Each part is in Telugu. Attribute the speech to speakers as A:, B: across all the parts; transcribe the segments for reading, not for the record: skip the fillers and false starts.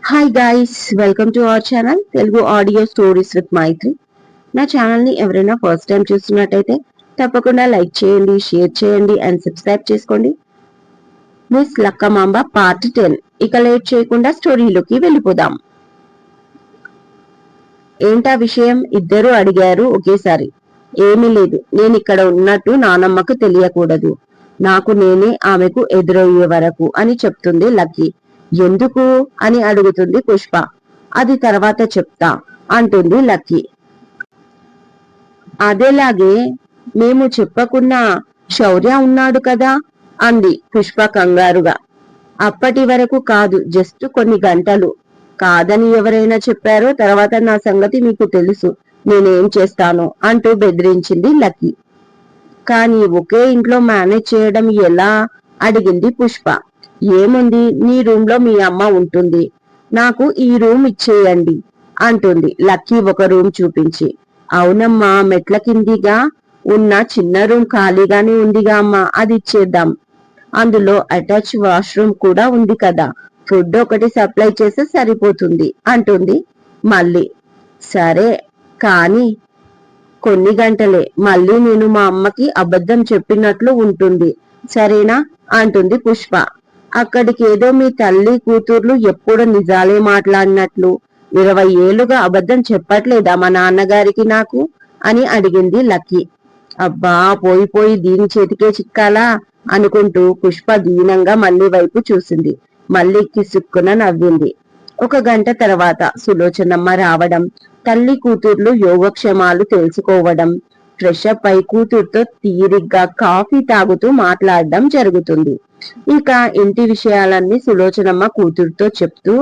A: Hi guys, welcome to our channel Telugu audio stories with Maithri. నా ఛానల్ ని ఎవరైనా ఫస్ట్ టైం చూస్తున్నట్టయితే తప్పకుండా లైక్ చేయండి, షేర్ చేయండి అండ్ సబ్స్క్రైబ్ చేసుకోండి. Miss Lakkamamba part 10. ఇక లేట్ చేయకుండా స్టోరీలోకి వెళ్ళిపోదాం. ఏంటా విషయం? ఇద్దరు అడిగారు ఒకేసారి. ఏమీ లేదు, నేను ఇక్కడ ఉన్నట్టు నానమ్మకు తెలియకూడదు, నాకు నేనే ఆమెకు ఎదురయ్యే వరకు అని చెప్తుంది లక్కీ. ఎందుకు అని అడుగుతుంది పుష్ప. అది తర్వాత చెప్తా అంటుంది లక్కీ. అదేలాగే మేము చెప్పకున్నా శౌర్య ఉన్నాడు కదా అంది పుష్ప కంగారుగా. అప్పటి వరకు కాదు, జస్ట్ కొన్ని గంటలు. కాదని ఎవరైనా చెప్పారో తర్వాత నా సంగతి మీకు తెలుసు, నేనేం చేస్తాను అంటూ బెదిరించింది లక్కీ. కానీ ఒకే ఇంట్లో మేనేజ్ చేయడం ఎలా అడిగింది పుష్ప. ఏముంది, నీ రూమ్ లో మీ అమ్మ ఉంటుంది, నాకు ఈ రూమ్ ఇచ్చేయండి అంటుంది లక్కీ ఒక రూమ్ చూపించి. అవునమ్మా, మెట్ల కిందిగా ఉన్న చిన్న రూమ్ ఖాళీగానే ఉందిగా అమ్మా, అది ఇచ్చేద్దాం, అందులో అటాచ్ వాష్రూమ్ కూడా ఉంది కదా, ఫుడ్ ఒకటి సప్లై చేస్తే సరిపోతుంది అంటుంది మళ్ళీ. సరే కానీ కొన్ని గంటలే, మళ్ళీ నేను మా అమ్మకి అబద్ధం చెప్పినట్లు ఉంటుంది, సరేనా అంటుంది పుష్ప. అక్కడికి ఏదో మీ తల్లి కూతుర్లు ఎప్పుడు నిజాలే మాట్లాడినట్లు 20 ఏళ్లుగా అబద్ధం చెప్పట్లేదా మా నాన్నగారికి నాకు అని అడిగింది లక్కీ. అబ్బా, పోయి దీని చేతికే చిక్కాలా అనుకుంటూ పుష్ప దీనంగా మళ్ళీ వైపు చూసింది. మళ్ళీ కిసుక్కున నవ్వింది. ఒక గంట తర్వాత సులోచనమ్మ రావడం, తల్లి కూతుర్లు యోగక్షేమాలు తెలుసుకోవడం, ఫ్రెష్ అప్ అయి కూతురుతో తీరిగ్గా కాఫీ తాగుతూ మాట్లాడడం జరుగుతుంది. ఇక ఇంటి విషయాలన్నీ సులోచనమ్మ కూతురుతో చెప్తూ,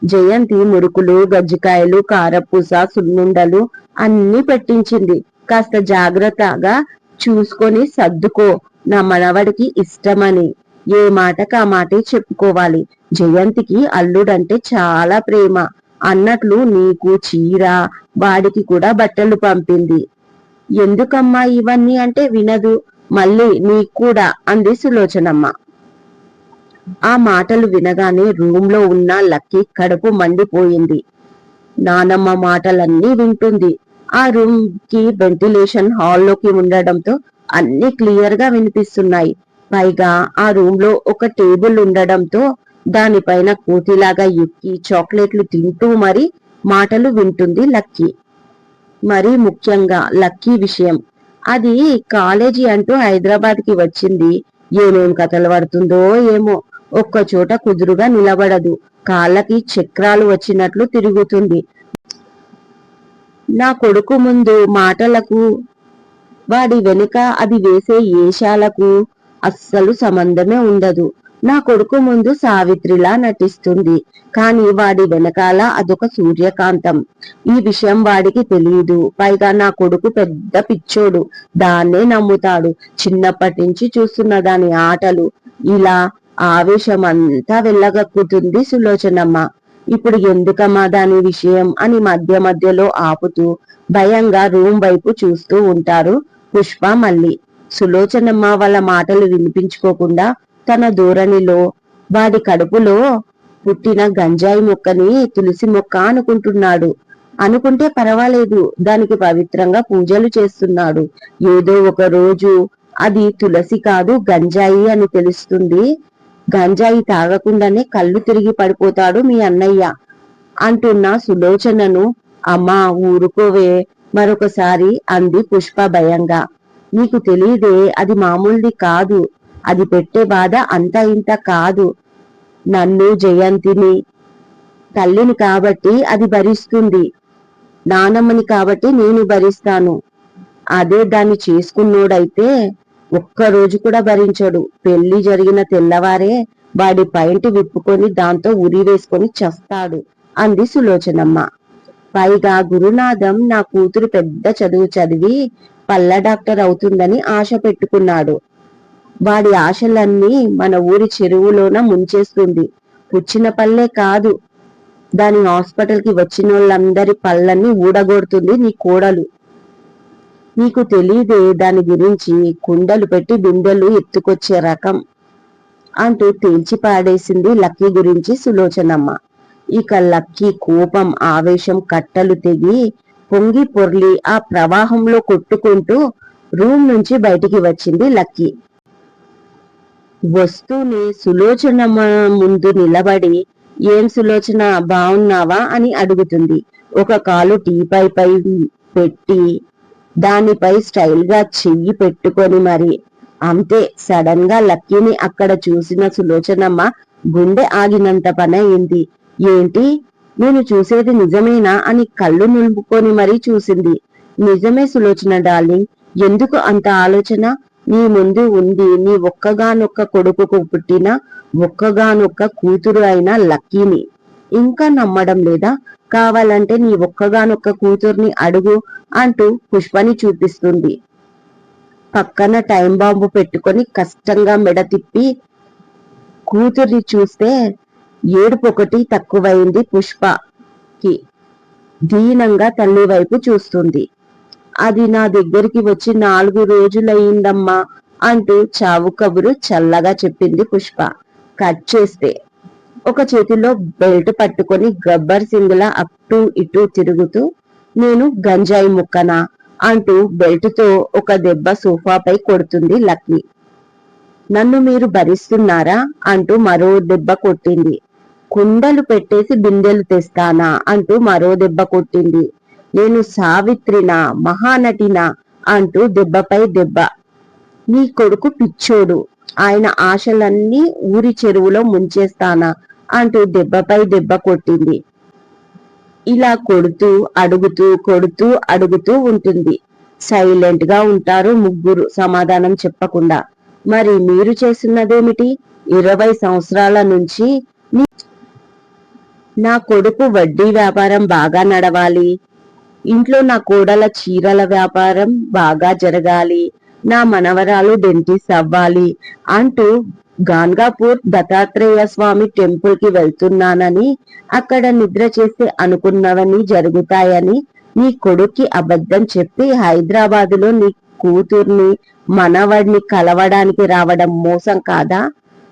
A: జయంతి మురుకులు, గజ్జికాయలు, కారపూస, సున్నుండలు అన్ని పెట్టించింది. కాస్త జాగ్రత్తగా చూసుకొని సర్దుకో, నా మనవడికి ఇష్టమని ఏ మాటకు ఆ మాటే చెప్పుకోవాలి. జయంతికి అల్లుడంటే చాలా ప్రేమ అన్నట్లు నీకు చీర, వాడికి కూడా బట్టలు పంపింది. ఎందుకమ్మా ఇవన్నీ అంటే వినదు, మళ్ళీ నీకు కూడా అంది సులోచనమ్మ. ఆ మాటలు వినగానే రూమ్ లో ఉన్న లక్కీ కడుపు మండిపోయింది. నానమ్మ మాటలన్నీ వింటుంది. ఆ రూమ్ కి వెంటిలేషన్ హాల్లోకి ఉండడంతో అన్ని క్లియర్ గా వినిపిస్తున్నాయి. పైగా ఆ రూమ్ లో ఒక టేబుల్ ఉండడంతో దానిపైన కోతిలాగా ఎక్కి చాక్లెట్లు తింటూ మరి మాటలు వింటుంది లక్కీ. మరీ ముఖ్యంగా లక్కీ విషయం, అది కాలేజీ అంటూ హైదరాబాద్ కి వచ్చింది. ఏమేం కథలు పడుతుందో ఏమో, ఒక్కచోట కుదురుగా నిలబడదు, కాళ్ళకి చక్రాలు వచ్చినట్లు తిరుగుతుంది. నా కొడుకు ముందు మాటలకు, వాడి వెనుక అది వేసే ఏషాలకు అస్సలు సంబంధమే ఉండదు. నా కొడుకు ముందు సావిత్రిలా నటిస్తుంది, కానీ వాడి వెనకాల అదొక సూర్యకాంతం. ఈ విషయం వాడికి తెలియదు. పైగా నా కొడుకు పెద్ద పిచ్చోడు, దాన్నే నమ్ముతాడు. చిన్నప్పటి నుంచి చూస్తున్న దాని ఆటలు. ఇలా ఆవేశమంతా వెళ్ళగక్కుతుంది సులోచనమ్మ. ఇప్పుడు ఎందుకమ్మా దాని విషయం అని మధ్య మధ్యలో ఆపుతూ భయంగా రూమ్ వైపు చూస్తూ ఉంటారు పుష్ప మళ్ళీ. సులోచనమ్మ వాళ్ళ మాటలు వినిపించుకోకుండా తన ధోరణిలో వాడి కడుపులో పుట్టిన గంజాయి మొక్కని తులసి మొక్క అనుకుంటున్నాడు. అనుకుంటే పర్వాలేదు, దానికి పవిత్రంగా పూజలు చేస్తున్నాడు. ఏదో ఒక రోజు అది తులసి కాదు గంజాయి అని తెలుస్తుంది. గంజాయి తాగకుండానే కళ్ళు తిరిగి పడిపోతాడు మీ అన్నయ్య అంటున్న సులోచనను అమ్మా ఊరుకోవే మరొకసారి అంది పుష్ప భయంగా. నీకు తెలియదే, అది మామూలుది కాదు, అది పెట్టే బాధ అంత ఇంత కాదు. నన్ను, జయంతిని, తల్లిని కాబట్టి అది భరిస్తుంది, నానమ్మని కాబట్టి నేను భరిస్తాను. అదే దాన్ని చేసుకున్నోడైతే ఒక్కరోజు కూడా భరించడు. పెళ్లి జరిగిన తెల్లవారే వాడి పైంటి విప్పుకొని దాంతో ఉరి వేసుకొని చస్తాడు అంది సులోచనమ్మ. పైగా గురునాథం నా కూతురు పెద్ద చదువు చదివి పళ్ళ డాక్టర్ అవుతుందని ఆశ పెట్టుకున్నాడు. వాడి ఆశలన్నీ మన ఊరి చెరువులోన ముంచేస్తుంది. పుచ్చిన పళ్ళే కాదు, దాని హాస్పిటల్ కి వచ్చినోళ్ళందరి పళ్ళన్నీ ఊడగొడుతుంది నీ కోడలు. నీకు తెలీదే దాని గురించి, కుండలు పెట్టి బిందెలు ఎత్తుకొచ్చే రకం అంటూ తేల్చి పాడేసింది లక్కీ గురించి సులోచనమ్మ. ఇక లక్కీ కోపం ఆవేశం కట్టలు తెగి పొంగి పొర్లి ఆ ప్రవాహంలో కొట్టుకుంటూ రూమ్ నుంచి బయటికి వచ్చింది లక్కీ. వస్తూనే సులోచన ముందు నిలబడి, ఏం సులోచన, బావున్నావా అని అడుగుతుంది. ఒక కాలు టీపై పెట్టి దానిపై స్టైల్ గా చెయ్యి పెట్టుకొని మరి. అంతే, సడన్ గా లక్కీని అక్కడ చూసిన సులోచనమ్మ గుండె ఆగినంత పనయింది. ఏంటి, నేను చూసేది నిజమేనా అని కళ్ళు నింపుకొని మరీ చూసింది. నిజమే సులోచన డార్లింగ్, ఎందుకు అంత ఆలోచన? నీ ముందు ఉంది నీ ఒక్కగానొక్క కొడుకుకు పుట్టిన ఒక్కగానొక్క కూతురు అయిన లక్కీని. ఇంకా నమ్మడం లేదా? కావాలంటే నీ ఒక్కగానొక్క కూతుర్ని అడుగు అంటూ పుష్పని చూపిస్తుంది. పక్కన టైం బాంబు పెట్టుకొని కష్టంగా మెడ తిప్పి కూతుర్ని చూస్తే ఏడుపొకటి తక్కువైంది పుష్పకి. దీనంగా తల్లి వైపు చూస్తుంది. అది నా దగ్గరికి వచ్చి 4 రోజులయ్యిందమ్మా అంటూ చావు కబురు చల్లగా చెప్పింది పుష్ప. కట్ చేస్తే ఒక చేతిలో బెల్ట్ పట్టుకొని గబ్బర్ సింగ్లా అటు ఇటు తిరుగుతూ, నేను గంజాయి ముక్కనా అంటూ బెల్ట్తో ఒక దెబ్బ సోఫాపై కొడుతుంది లక్ష్మి. నన్ను మీరు భరిస్తున్నారా అంటూ మరో దెబ్బ కొట్టింది. కుండలు పెట్టేసి బిందెలు తెస్తానా అంటూ మరో దెబ్బ కొట్టింది. నేను సావిత్రినా, మహానటినా అంటూ దెబ్బపై దెబ్బ. నీ కొడుకు పిచ్చోడు, ఆయన ఆశలన్నీ ఊరి చెరువులో ముంచేస్తానా అంటూ దెబ్బపై దెబ్బ కొట్టింది. ఇలా కొడుతూ అడుగుతూ ఉంటుంది. సైలెంట్ గా ఉంటారు ముగ్గురు సమాధానం చెప్పకుండా. మరి మీరు చేస్తున్నదేమిటి? 20 సంవత్సరాల నుంచి నా కొడుకు వడ్డీ వ్యాపారం బాగా నడవాలి, ఇంట్లో నా కోడల చీరల వ్యాపారం బాగా జరగాలి, నా మనవరాలు డెంటిస్ట్ అవ్వాలి అంటూ గాన్గాపూర్ దత్తాత్రేయ స్వామి టెంపుల్ కి వెళ్తున్నానని, అక్కడ నిద్ర చేస్తే అనుకున్నవన్నీ జరుగుతాయని నీ కొడుక్కి అబద్ధం చెప్పి హైదరాబాదులో నీ కూతుర్ని మనవడిని కలవడానికి రావడం మోసం కాదా?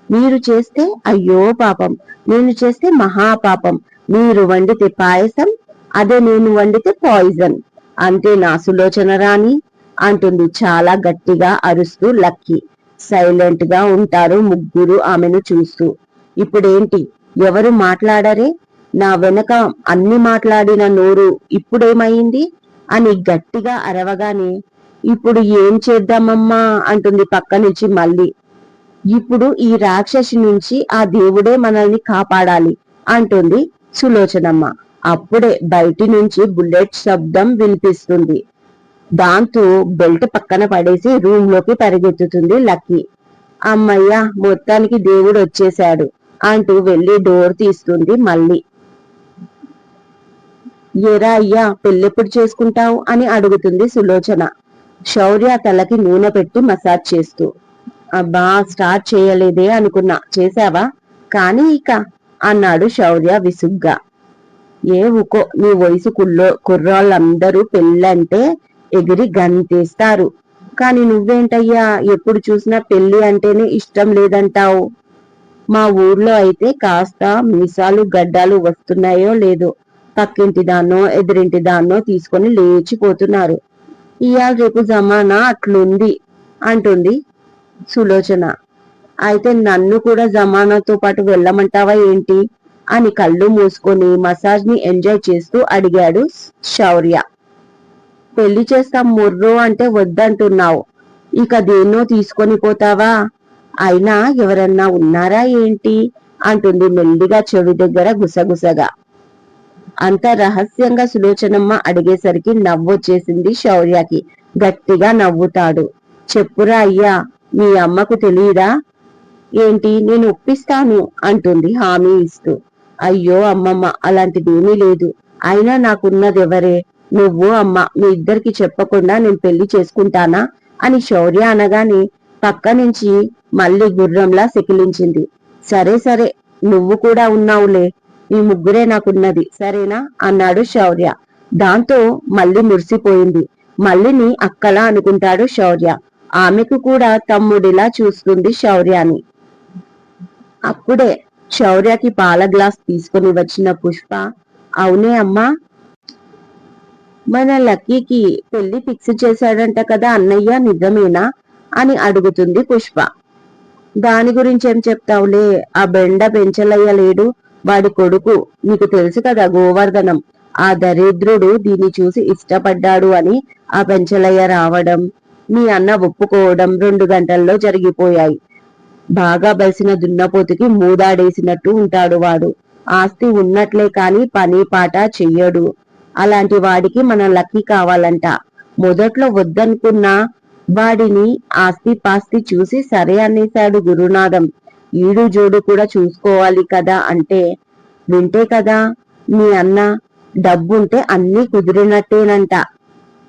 A: మీరు చేస్తే అయ్యో పాపం, నేను చేస్తే మహాపాపం. మీరు వండితే పాయసం, అదే నేను వండితే పాయిజన్. అంతే నా సులోచన రాణి అంటుంది చాలా గట్టిగా అరుస్తూ లక్కీ. సైలెంట్ గా ఉంటారు ముగ్గురు ఆమెను చూస్తూ. ఇప్పుడేంటి, ఎవరు మాట్లాడరే? నా వెనక అన్ని మాట్లాడిన నోరు ఇప్పుడేమైంది అని గట్టిగా అరవగానే, ఇప్పుడు ఏం చేద్దామమ్మా అంటుంది పక్క నుంచి మళ్ళీ. ఇప్పుడు ఈ రాక్షసి నుంచి ఆ దేవుడే మనల్ని కాపాడాలి అంటుంది సులోచనమ్మ. అప్పుడే బయటి నుంచి బుల్లెట్ శబ్దం వినిపిస్తుంది. దాంతో బెల్ట్ పక్కన పడేసి రూమ్ లోకి పరిగెత్తుతుంది లక్కీ. అమ్మయ్య, మొత్తానికి దేవుడు వచ్చేశాడు అంటూ వెళ్లి డోర్ తీస్తుంది మళ్ళీ. ఏరా అయ్యా, పెళ్ళెప్పుడు చేసుకుంటావు అని అడుగుతుంది సులోచన శౌర్య తలకి నూనె పెట్టి మసాజ్ చేస్తూ. అబ్బా, స్టార్ట్ చేయలేదే అనుకున్నా, చేశావా? కానీ ఇక అన్నాడు శౌర్య విసుగ్గా. ఏ ఊకో, నీ వయసు కుర్రాళ్ళందరూ పెళ్ళంటే ఎగిరి గంతేస్తారు. కాని నువ్వేంటయ్యా ఎప్పుడు చూసినా పెళ్లి అంటేనే ఇష్టం లేదంటావు. మా ఊర్లో అయితే కాస్త మీసాలు గడ్డాలు వస్తున్నాయో లేదో పక్కింటి దాన్నో ఎదురింటి దాన్నో తీసుకొని లేచిపోతున్నారు. ఇవాళ రేపు జమానా అట్లుంది అంటుంది సులోచన. అయితే నన్ను కూడా జమానాతో పాటు వెళ్ళమంటావా ఏంటి అని కళ్ళు మూసుకొని మసాజ్ ని ఎంజాయ్ చేస్తూ అడిగాడు శౌర్య. పెళ్లి చేస్తాం ముర్రో అంటే వద్దంటున్నావు, ఇక దేన్నో తీసుకొని పోతావా? అయినా ఎవరన్నా ఉన్నారా ఏంటి అంటుంది మెల్లిగా చెవి దగ్గర గుసగుసగా. అంత రహస్యంగా సులోచనమ్మ అడిగేసరికి నవ్వొచ్చేసింది శౌర్యకి. గట్టిగా నవ్వుతాడు. చెప్పురా అయ్యా, మీ అమ్మకు తెలియదా ఏంటి? నేను ఒప్పిస్తాను అంటుంది హామీ ఇస్తూ. అయ్యో అమ్మమ్మ, అలాంటిదేమీ లేదు. అయినా నాకున్నదెవరే? నువ్వు అమ్మ, మీ ఇద్దరికి చెప్పకుండా నేను పెళ్లి చేసుకుంటానా అని శౌర్య అనగానే పక్క నుంచి మళ్ళీ గుర్రంలా సెకిలించింది. సరే సరే, నువ్వు కూడా ఉన్నావులే, ఈ ముగ్గురే నాకున్నది, సరేనా అన్నాడు శౌర్య. దాంతో మళ్ళీ మురిసిపోయింది. మళ్ళీని అక్కలా అనుకుంటాడు శౌర్య. ఆమెకు కూడా తమ్ముడిలా చూస్తుంది శౌర్యాని. అప్పుడే శౌర్యకి పాల గ్లాస్ తీసుకుని వచ్చిన పుష్ప, అవునే అమ్మా, మన లక్కీకి పెళ్లి ఫిక్స్ చేశాడంట కదా అన్నయ్య, నిజమేనా అని అడుగుతుంది పుష్ప. దాని గురించి ఏం చెప్తావులే, ఆ బెండ పెంచలయ్య లేడు, వాడి కొడుకు నీకు తెలుసు కదా గోవర్ధనం, ఆ దరిద్రుడు దీన్ని చూసి ఇష్టపడ్డాడు అని ఆ పెంచలయ్య రావడం, మీ అన్న ఒప్పుకోవడం 2 గంటల్లో జరిగిపోయాయి. బాగా బలిసిన దున్నపోతుకి మూదాడేసినట్టు ఉంటాడు వాడు. ఆస్తి ఉన్నట్లే కాని పని పాట చెయ్యడు. అలాంటి వాడికి మన లక్కీ కావాలంట. మొదట్లో వద్దనుకున్నా వాడిని ఆస్తి పాస్తి చూసి సరే అనేశాడు గురునాథం. ఈడు జోడు కూడా చూసుకోవాలి కదా అంటే వింటే కదా మీ అన్న, డబ్బుంటే అన్నీ కుదిరినట్టేనంట.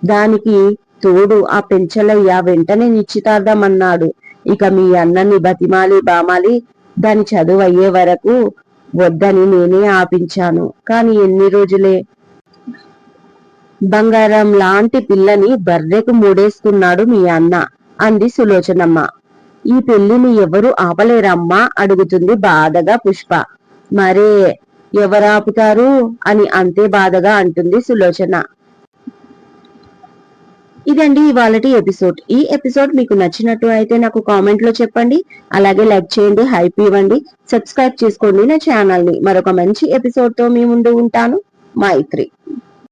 A: దానికి తోడు ఆ పెంచలయ్య వెంటనే నిశ్చితార్థం అన్నాడు. ఇక మీ అన్నని బతిమాలి బామాలి దాని చదువు అయ్యే వరకు వద్దని నేనే ఆపించాను. కాని ఎన్ని రోజులే, బంగారం లాంటి పిల్లని బర్రెకు మూడేస్తున్నాడు మీ అన్న అంది సులోచనమ్మ. ఈ పెళ్లిని ఎవరు ఆపలేరమ్మా అడుగుతుంది బాధగా పుష్ప. మరే ఎవరాపుతారు అని అంతే బాధగా అంటుంది సులోచన. ఇదండి ఇవాళటి ఎపిసోడ్. ఈ ఎపిసోడ్ మీకు నచ్చినట్టు అయితే నాకు కామెంట్ లో చెప్పండి. అలాగే లైక్ చేయండి, హైప్ ఇవ్వండి, సబ్స్క్రైబ్ చేసుకోండి నా ఛానల్ ని. మరొక మంచి ఎపిసోడ్ తో మీ ముందు ఉంటాను. మైత్రి.